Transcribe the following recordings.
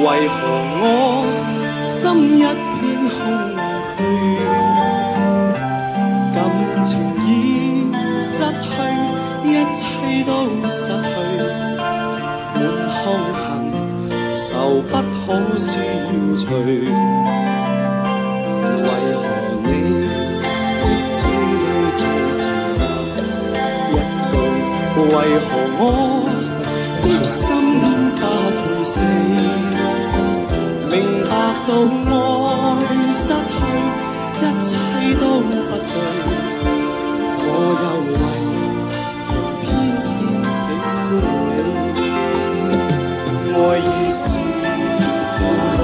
為何我心一片空虛？感情已失去，一切都失去，滿腔恨愁不可消除。為何你的嘴裏總是那一句？為何我的心加倍死？明白到愛失去，一切都不對，我又為何偏偏喜歡你？愛已是負累，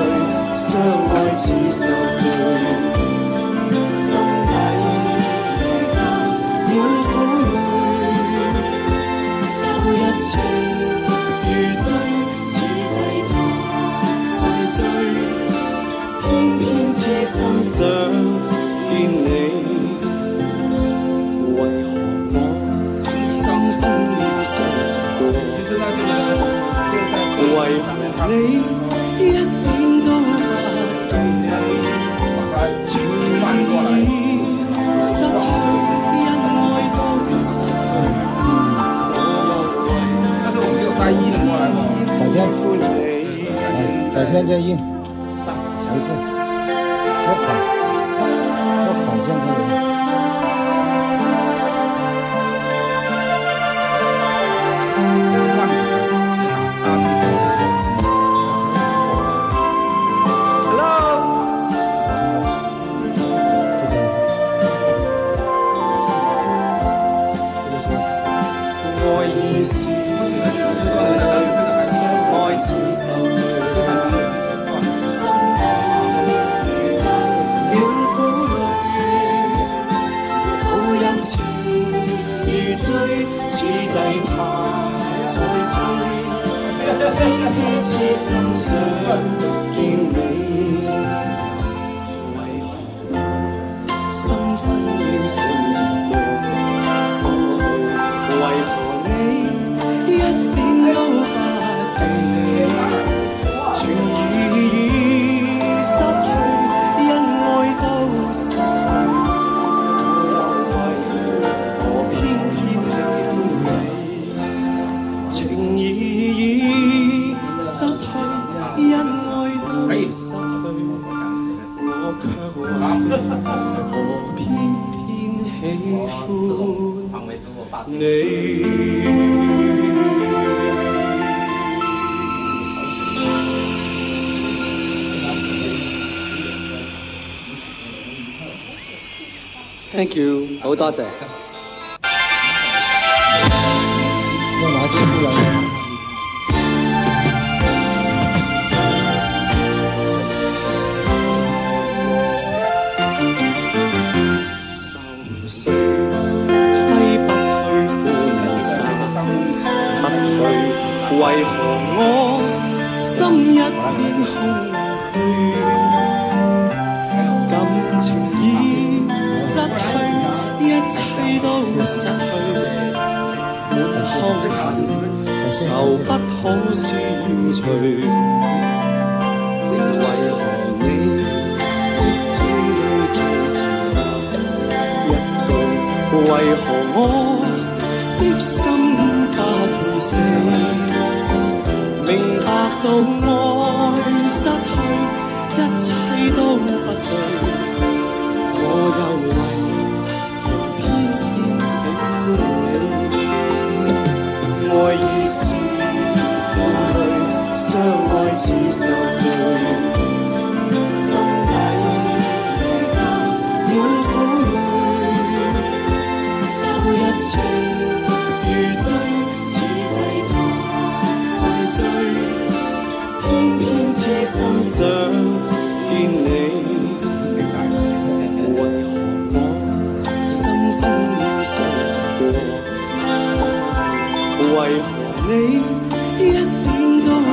相愛似受罪，心底如家滿苦淚，有一情如醉，似祭壇再醉，偏偏痴心想見你。為何我心分秒相過？為何你一點都不記起？情已失去，因愛都失去，我又為歡你。改天再印，没事，多考先可以。愛已是相愛似受罪，心底如家滿苦淚，好有情如醉，似祭壇再醉，偏偏痴心想見你。為何我心分秒相接過？為何你一點都不記起？情已失去，因愛都失去，我又為何偏偏喜歡你？情已失去，因愛都失去，我卻為何偏偏喜歡你。Thank you， 好多謝。要拿进出来。愁緒揮不去，歡散不去，為何我心一片空虛？感情已失去，一切都失去，滿腔恨愁不可消除。為何你的嘴裏總是那一句？為何我的心加倍死？明白到愛失去，一切都不對，我又為何偏偏喜歡你？愛已是負累，相愛似受罪，心底如家滿苦淚，有一情如醉，似祭壇再醉，偏偏痴心想見你。為何我心分秒相接過？為何你一點都不